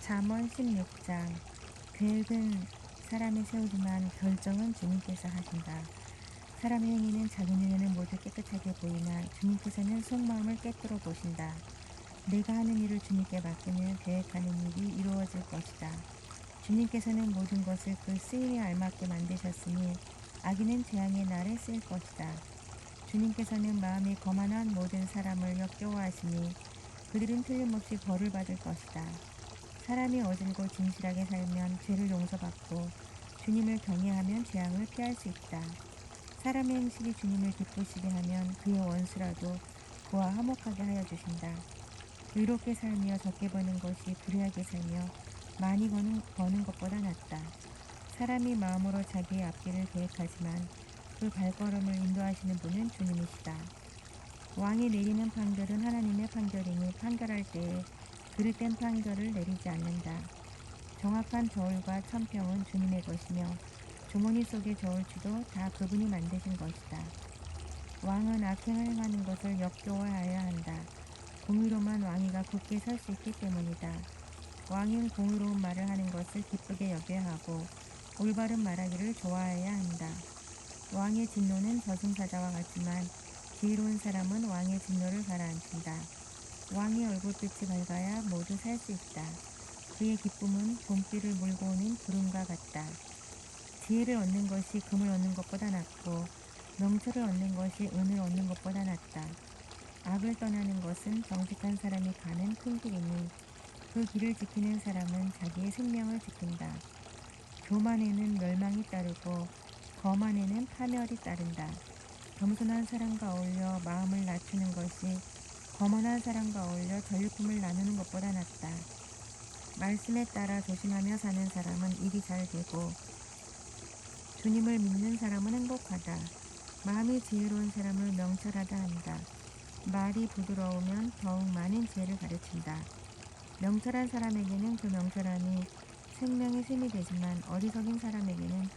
잠언 16장. 계획은 사람이 세우지만 결정은 주님께서 하신다. 사람의 행위는 자기 눈에는 모두 깨끗하게 보이나 주님께서는 속마음을 꿰뚫어 보신다. 내가 하는 일을 주님께 맡기면 계획하는 일이 이루어질 것이다. 주님께서는 모든 것을 그 쓰임에 알맞게 만드셨으니 악인은 재앙의 날에 쓰일 것이다. 주님께서는 마음이 거만한 모든 사람을 역겨워하시니 그들은 틀림없이 벌을 받을 것이다. 사람이 어질고 진실하게 살면 죄를 용서받고 주님을 경외하면 재앙을 피할 수 있다. 사람의 행실이 주님을 기쁘시게 하면 그의 원수라도 그와 화목하게 하여 주신다. 의롭게 살며 적게 버는 것이 불의하게 살며 많이 버는 것보다 낫다. 사람이 마음으로 자기의 앞길을 계획하지만 그 발걸음을 인도하시는 분은 주님이시다. 왕이 내리는 판결은 하나님의 판결이니 판결할 때에 그릇된 판결을 내리지 않는다. 정확한 저울과 천평은 주님의 것이며 주머니 속의 저울추도 다 그분이 만드신 것이다. 왕은 악행을 행하는 것을 역겨워하여야 한다. 공의로만 왕위가 굳게 설 수 있기 때문이다. 왕은 공의로운 말을 하는 것을 기쁘게 여겨야 하고 올바른 말하기를 좋아해야 한다. 왕의 진노는 저승사자와 같지만 지혜로운 사람은 왕의 진노를 가라앉힌다. 왕의 얼굴빛이 밝아야 모두 살 수 있다. 그의 기쁨은 봄비를 몰고 오는 구름과 같다. 지혜를 얻는 것이 금을 얻는 것보다 낫고 명철을 얻는 것이 은을 얻는 것보다 낫다. 악을 떠나는 것은 정직한 사람이 가는 큰 길이니 그 길을 지키는 사람은 자기의 생명을 지킨다. 교만에는 멸망이 따르고 거만에는 파멸이 따른다. 겸손한 사람과 어울려 마음을 낮추는 것이 거만한 사람과 어울려 전리품을 나누는 것보다 낫다. 말씀에 따라 조심하며 사는 사람은 일이 잘 되고 주님을 믿는 사람은 행복하다. 마음이 지혜로운 사람을 명철하다 한다. 말이 부드러우면 더욱 많은 지혜를 가르친다. 명철한 사람에게는 그 명철함이 생명의 샘이 되지만 어리석인 사람에게는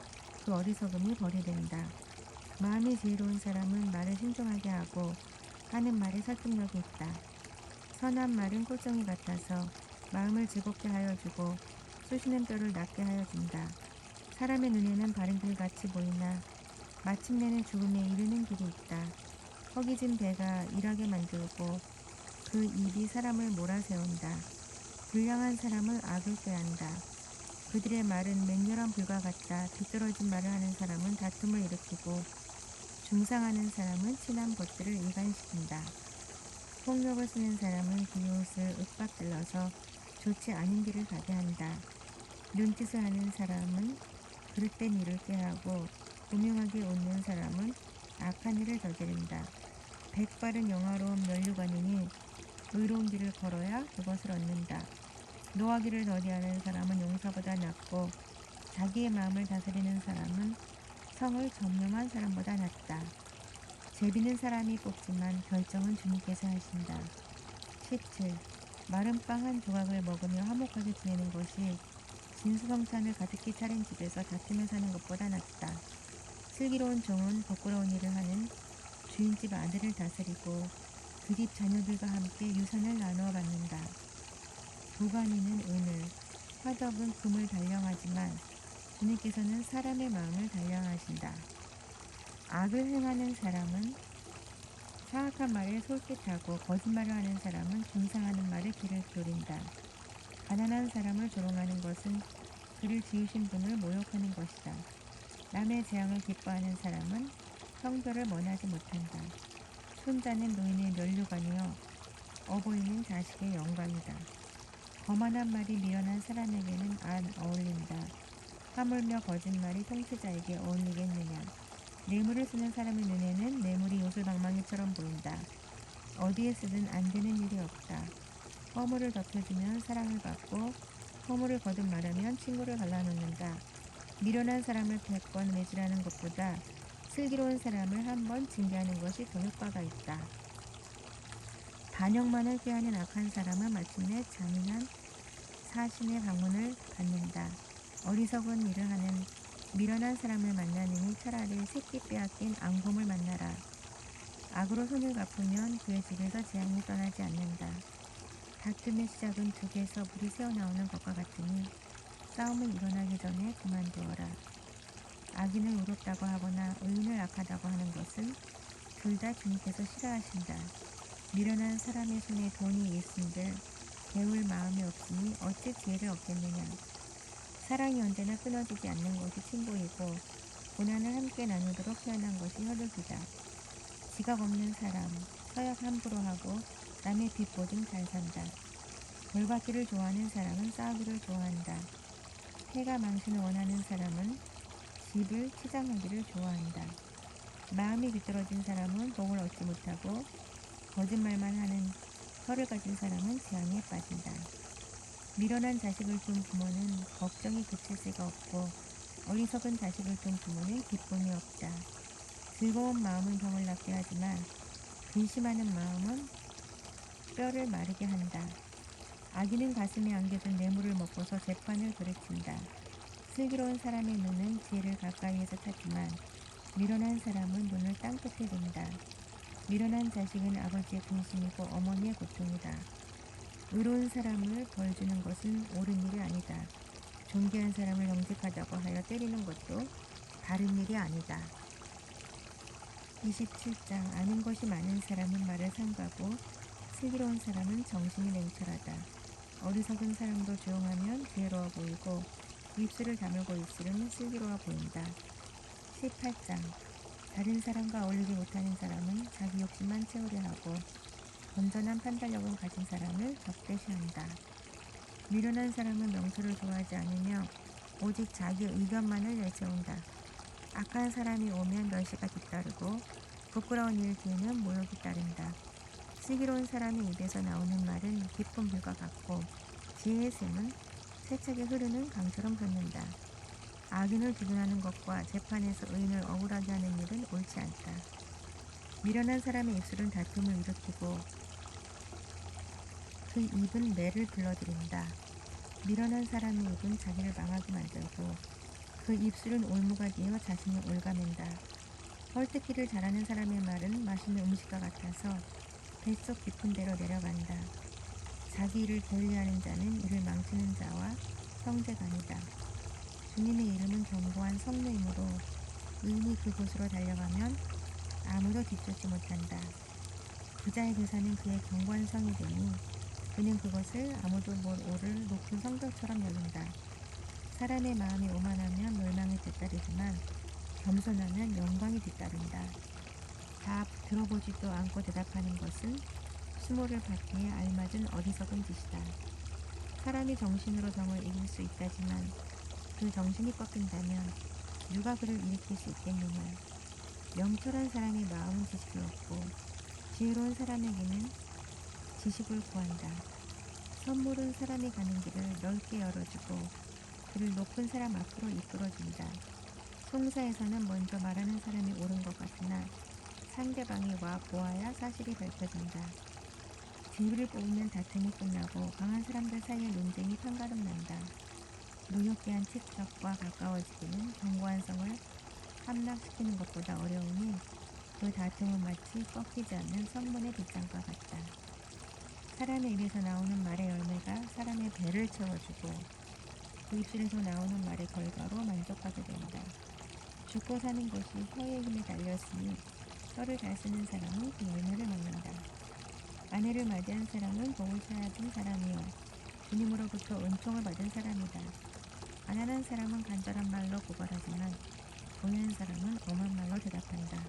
그 어리석음이 벌이 된다. 마음이 지혜로운 사람은 말을 신중하게 하고 하는 말에 설득력이 있다. 선한 말은 꽃송이 같아서 마음을 즐겁게 하여 주고 쑤시는 뼈를 낫게 하여 준다. 사람의 눈에는 바른 길같이 보이나 마침내는 죽음에 이르는 길이 있다. 허기진 배가 일하게 만들고 그 입이 사람을 몰아세운다. 불량한 사람은 악을 꾀한다. 그들의 말은 맹렬한 불과 같다. 뒤떨어진 말을 하는 사람은 다툼을 일으키고 중상하는 사람은 친한 것들을 이간시킨다. 폭력을 쓰는 사람은 비웃을 윽박질러서 좋지 않은 길을 가게 한다. 눈짓을 하는 사람은 그릇된 일을 꾀하고 고명하게 웃는 사람은 악한 일을 저지른다. 백발은 영화로운 면류관이니 의로운 길을 걸어야 그것을 얻는다. 노하기를 더디하는 사람은 용사보다 낫고 자기의 마음을 다스리는 사람은 성을 점령한 사람보다 낫다. 제비는 사람이 뽑지만 결정은 주님께서 하신다. 17. 마른 빵 한 조각을 먹으며 화목하게 지내는 것이 진수성찬을 가득히 차린 집에서 다투며 사는 것보다 낫다. 슬기로운 종은 부끄러운 일을 하는 주인집 아들을 다스리고 그 집 자녀들과 함께 유산을 나누어 받는다. 도가니는 은을, 화덕은 금을 단련하지만 주님께서는 사람의 마음을 단련하신다. 악을 행하는 사람은 사악한 말에 솔깃하고 거짓말을 하는 사람은 중상하는 말에 귀를 기울인다. 가난한 사람을 조롱하는 것은 그를 지으신 분을 모욕하는 것이다. 남의 재앙을 기뻐하는 사람은 형벌을 면하지 못한다. 손자는 노인의 면류관이요 어버이는 자식의 영광이다. 거만한 말이 미련한 사람에게는 안 어울린다. 하물며 거짓말이 통치자에게 어울리겠느냐. 뇌물을 쓰는 사람의 눈에는 뇌물이 요술방망이처럼 보인다. 어디에 쓰든 안 되는 일이 없다. 허물을 덮여주면 사랑을 받고 허물을 거듭 말하면 친구를 갈라놓는다. 미련한 사람을 100번 매질하는 것보다 슬기로운 사람을 한 번 징계하는 것이 더 효과가 있다. 반역만을 꾀하는 악한 사람은 마침내 잔인한 사신의 방문을 받는다. 어리석은 일을 하는 미련한 사람을 만나느니 차라리 새끼 빼앗긴 앙범을 만나라. 악으로 손을 갚으면 그의 집에서 재앙이 떠나지 않는다. 다툼의 시작은 둑에서 물이 새어나오는 것과 같으니 싸움은 일어나기 전에 그만두어라. 악인을 의롭다고 하거나 의인을 악하다고 하는 것은 둘 다 주님께서 싫어하신다. 미련한 사람의 손에 돈이 있은들 배울 마음이 없으니 어찌 지혜를 얻겠느냐. 사랑이 언제나 끊어지지 않는 것이 친구이고 고난을 함께 나누도록 태어난 것이 혈육이다. 지각 없는 사람, 서약 함부로 하고 남의 뒷보증 잘 산다. 벌받기를 좋아하는 사람은 싸우기를 좋아한다. 패가 망신을 원하는 사람은 집을 치장하기를 좋아한다. 마음이 비뚤어진 사람은 복을 얻지 못하고 거짓말만 하는 혀를 가진 사람은 재앙에 빠진다. 미련한 자식을 둔 부모는 걱정이 그칠 새가 없고 어리석은 자식을 둔 부모는 기쁨이 없다. 즐거운 마음은 병을 낫게 하지만 근심하는 마음은 뼈를 마르게 한다. 악인은 가슴에 안겨둔 뇌물을 먹고서 재판을 그르친다. 슬기로운 사람의 눈은 지혜를 가까이에서 찾지만 미련한 사람은 눈을 땅끝에 둔다. 미련한 자식은 아버지의 근심이고 어머니의 고통이다. 의로운 사람을 벌주는 것은 옳은 일이 아니다. 존귀한 사람을 영직하다고 하여 때리는 것도 바른 일이 아니다. 27장. 아는 것이 많은 사람은 말을 삼가고 슬기로운 사람은 정신이 냉철하다. 어리석은 사람도 조용하면 지혜로워 보이고 입술을 다물고 있으면 슬기로워 보인다. 18장. 다른 사람과 어울리지 못하는 사람은 자기 욕심만 채우려 하고 건전한 판단력을 가진 사람을 적대시한다. 미련한 사람은 명소를 좋아하지 않으며 오직 자기 의견만을 내세운다. 악한 사람이 오면 멸시가 뒤따르고 부끄러운 일 뒤에는 모욕이 따른다. 슬기로운 사람의 입에서 나오는 말은 깊은 물과 같고 지혜의 샘은 세차게 흐르는 강처럼 흐른다. 악인을 두둔하는 것과 재판에서 의인을 억울하게 하는 일은 옳지 않다. 미련한 사람의 입술은 다툼을 일으키고 그 입은 매를 불러들인다. 미련한 사람의 입은 자기를 망하게 만들고 그 입술은 올무가 되어 자신을 올가맨다. 헐뜯기를 잘하는 사람의 말은 맛있는 음식과 같아서 뱃속 깊은 데로 내려간다. 자기 일을 게을리하는 자는 이를 망치는 자와 형제간이다. 주님의 이름은 견고한 성내이므로 의인이 그곳으로 달려가면 아무도 뒤쫓지 못한다. 부자의 계산은 그의 견고한 성이 되니 그는 그것을 아무도 못 오를 높은 성벽처럼 여긴다. 사람의 마음이 오만하면 멸망이 뒤따르지만 겸손하면 영광이 뒤따른다. 답 들어보지도 않고 대답하는 것은 수모를 받기에 알맞은 어리석은 짓이다. 사람이 정신으로 병을 이길 수 있다지만 그 정신이 꺾인다면 누가 그를 일으킬 수 있겠느냐. 명철한 사람의 마음은 지식을 얻고 지혜로운 사람에게는 지식을 구한다. 선물은 사람이 가는 길을 넓게 열어주고 그를 높은 사람 앞으로 이끌어준다. 송사에서는 먼저 말하는 사람이 옳은 것 같으나 상대방이 와 보아야 사실이 밝혀진다. 제비를 뽑으면 다툼이 끝나고 강한 사람들 사이에 논쟁이 판가름 난다. 노엽게 한 칙적과 가까워지기는 견고한 성을 함락시키는 것보다 어려우니 그 다툼은 마치 꺾이지 않는 성문의 빗장과 같다. 사람의 입에서 나오는 말의 열매가 사람의 배를 채워주고 그 입술에서 나오는 말의 결과로 만족하게 된다. 죽고 사는 것이 혀의 힘에 달렸으니 혀를 잘 쓰는 사람은 그 열매를 먹는다. 아내를 맞이한 사람은 복을 찾은 사람이요 주님으로부터 은총을 받은 사람이다. 가난한 사람은 간절한 말로 고발하지만 부유한 사람은 엄한 말로 대답한다.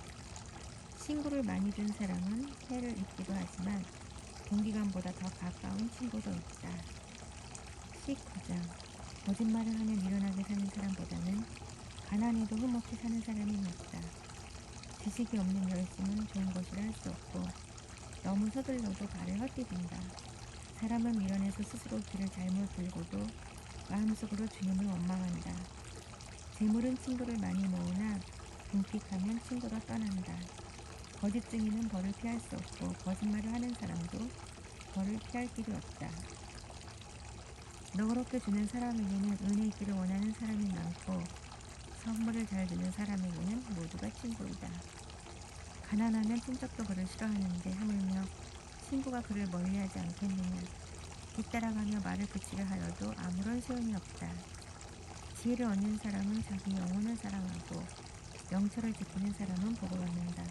친구를 많이 준 사람은 해를 입기도 하지만 동기간보다 더 가까운 친구도 있다. 19장. 거짓말을 하며 미련하게 사는 사람보다는 가난해도 흠없이 사는 사람이 낫다. 지식이 없는 열심은 좋은 것이라 할 수 없고 너무 서둘러도 발을 헛디딘다. 사람은 미련해서 스스로 길을 잘못 들고도 마음속으로 주님을 원망한다. 재물은 친구를 많이 모으나 궁핍하면 친구가 떠난다. 거짓 증인은 벌을 피할 수 없고 거짓말을 하는 사람도 벌을 피할 길이 없다. 너그럽게 주는 사람에게는 은혜 있기를 원하는 사람이 많고 선물을 잘 주는 사람에게는 모두가 친구이다. 가난하면 친척도 그를 싫어하는데 하물며 친구가 그를 멀리하지 않겠느냐. 뒤따라가며 말을 그치려 하여도 아무런 소용이 없다. 지혜를 얻는 사람은 자기 영혼을 사랑하고 명철을 지키는 사람은 복을 얻는다.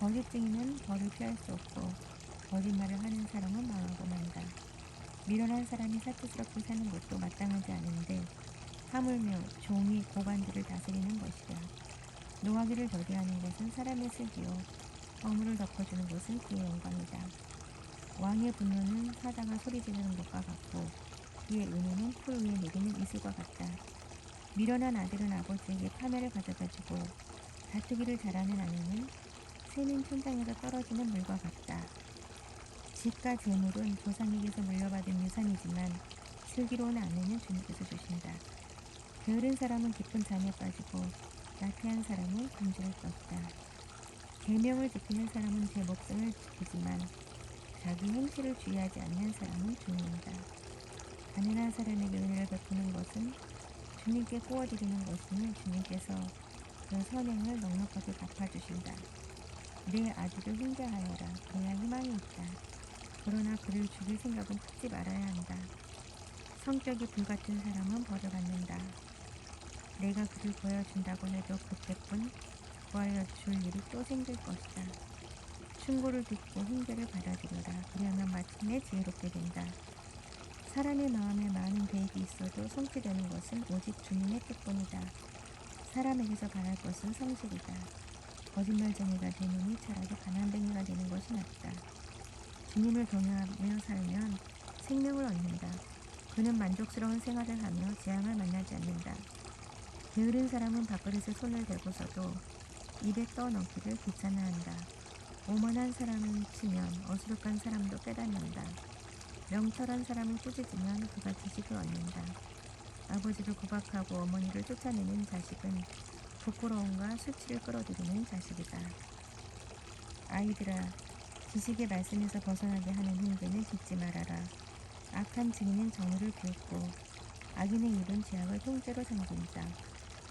거짓증인은 벌을 피할 수 없고 거짓말을 하는 사람은 망하고 만다. 미련한 사람이 사치스럽게 사는 것도 마땅하지 않은데 하물며 종이 고관들을 다스리는 것이라. 노하기를 더디하는 것은 사람의 슬기요 허물을 덮어주는 것은 그의 영광이다. 왕의 분노는 사자가 소리 지르는 것과 같고 그의 은혜는 풀 위에 내리는 이슬과 같다. 미련한 아들은 아버지에게 파멸을 가져다주고 다투기를 잘하는 아내는 새는 천장에서 떨어지는 물과 같다. 집과 재물은 조상에게서 물려받은 유산이지만 슬기로운 아내는 주님께서 주신다. 게으른 사람은 깊은 잠에 빠지고 나태한 사람은 잠자를 수 없다. 계명을 지키는 사람은 제 목숨을 지키지만 자기 행실을 주의하지 않는 사람은 죽는다. 가난한 사람에게 은혜를 베푸는 것은 주님께 구워드리는 것이니 주님께서 그 선행을 넉넉하게 갚아주신다. 내 아들을 훈계하여라. 그래야 희망이 있다. 그러나 그를 죽일 생각은 하지 말아야 한다. 성격이 불같은 사람은 벌을 받는다. 내가 그를 구하여준다고 해도 그때뿐 구하여줄 일이 또 생길 것이다. 충고를 듣고 훈계를 받아들여라. 그러면 마침내 지혜롭게 된다. 사람의 마음에 많은 계획이 있어도 성취되는 것은 오직 주님의 뜻뿐이다. 사람에게서 바랄 것은 성실이다. 거짓말쟁이가 되느니 차라리 가난뱅이가 되는 것이 낫다. 주님을 경외하며 살면 생명을 얻는다. 그는 만족스러운 생활을 하며 재앙을 만나지 않는다. 게으른 사람은 밥그릇에 손을 대고서도 입에 떠넣기를 귀찮아한다. 오만한 사람은 치면 어수룩한 사람도 깨닫는다. 명철한 사람은 꾸짖으면 그가 지식을 얻는다. 아버지를 구박하고 어머니를 쫓아내는 자식은 부끄러움과 수치를 끌어들이는 자식이다. 아이들아, 지식의 말씀에서 벗어나게 하는 훈계는 듣지 말아라. 악한 증인은 정의를 비웃고 악인의 입은 죄악을 통째로 삼긴다.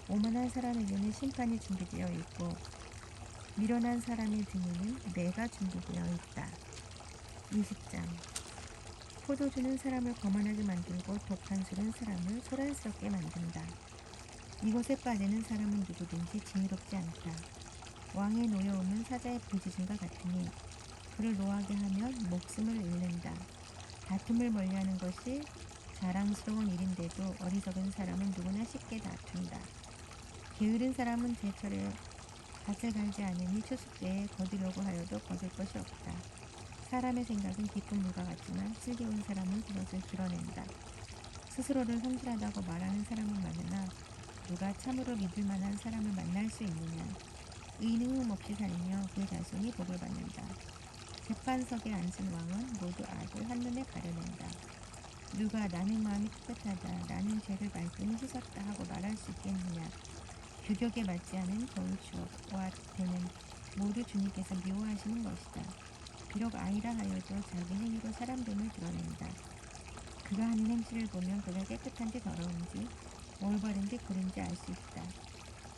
오만한 사람에게는 심판이 준비되어 있고 미련한 사람의 등에는 매가 준비되어 있다. 20장 포도주는 사람을 거만하게 만들고 독한 술은 사람을 소란스럽게 만든다. 이것에 빠지는 사람은 누구든지 지혜롭지 않다. 왕의 노여움은 사자의 부짖음과 같으니 그를 노하게 하면 목숨을 잃는다. 다툼을 멀리하는 것이 자랑스러운 일인데도 어리석은 사람은 누구나 쉽게 다툰다. 게으른 사람은 제철에 밭을 갈지 않으니 추수 때에 거두려고 하여도 거둘 것이 없다. 사람의 생각은 깊은 물과 같지만 슬기로운 사람은 그것을 드러낸다. 스스로를 성실하다고 말하는 사람은 많으나 누가 참으로 믿을 만한 사람을 만날 수 있느냐. 의인은 흠없이 살며 그 자손이 복을 받는다. 재판석에 앉은 왕은 모두 악을 한눈에 가려낸다. 누가 나는 마음이 깨끗하다, 나는 죄를 말끔히 씻었다 하고 말할 수 있겠느냐. 규격에 맞지 않은 좋은 추억과 되는 모두 주님께서 미워하시는 것이다. 비록 아이라 하여도 자기 행위로 사람됨을 드러낸다. 그가 하는 행실을 보면 그가 깨끗한지 더러운지 올바른지 그른지 알 수 있다.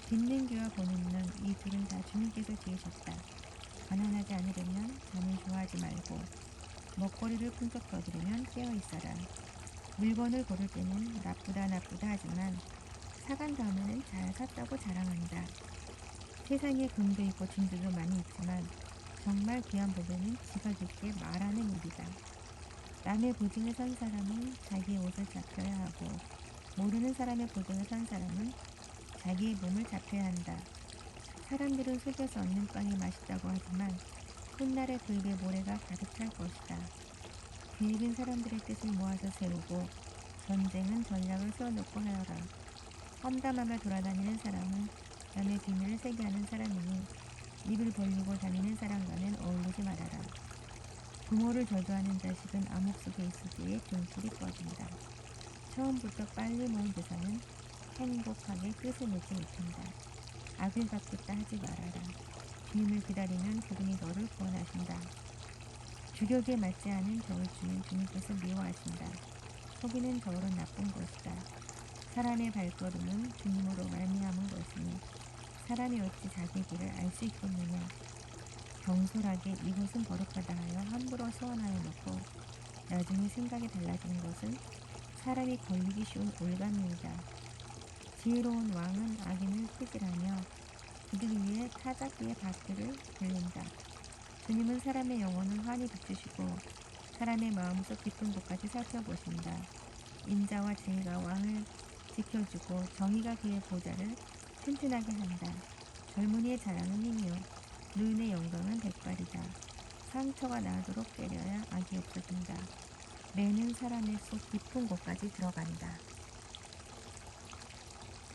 듣는 귀와 보는 눈, 이 둘은 다 주님께서 지으셨다. 가난하지 않으려면 잠을 좋아하지 말고 먹거리를 품격 거두려면 깨어있어라. 물건을 고를 때는 나쁘다 하지만 사간 다음에는 잘 샀다고 자랑한다. 세상에 금도 있고 진주도 많이 있지만 정말 귀한 보배는 지각 있게 말하는 일이다. 남의 보증을 산 사람은 자기의 옷을 잡혀야 하고 모르는 사람의 보증을 산 사람은 자기의 몸을 잡혀야 한다. 사람들은 속여서 얻는 빵이 맛있다고 하지만 훗날에 그 입에 모래가 가득 찰 것이다. 계획은 사람들의 뜻을 모아서 세우고 전쟁은 전략을 세워놓고 하여라. 험담하며 돌아다니는 사람은 남의 비밀을 세게 하는 사람이니 입을 벌리고 다니는 사람과는 어울리지 말아라. 부모를 저주하는 자식은 암흑 속에 있을 때에 분실이 꺼진다. 처음부터 빨리 모은 재산은 행복하게 끝을 내지 못한다. 악을 갚겠다 하지 말아라. 주님을 기다리면 그분이 너를 구원하신다. 주격에 맞지 않은 저울주는 주님께서 미워하신다. 속이는 저울은 나쁜 것이다. 사람의 발걸음은 주님으로 말미암은 것이니 사람이 어찌 자기 길을 알 수 있겠느냐. 경솔하게 이것은 거룩하다 하여 함부로 소원하여 놓고 나중에 생각이 달라지는 것은 사람이 걸리기 쉬운 올가미이다. 지혜로운 왕은 악인을 끄질하며 그들 위에 타작기의 박대를 들린다. 주님은 사람의 영혼을 환히 비추시고 사람의 마음속 깊은 곳까지 살펴보신다. 인자와 지혜가 왕을 지켜주고 정의가 그의 보좌를 튼튼하게 한다. 젊은이의 자랑은 힘이요 노인의 영광은 백발이다. 상처가 나도록 때려야 악이 없어진다. 매는 사람의 속 깊은 곳까지 들어간다.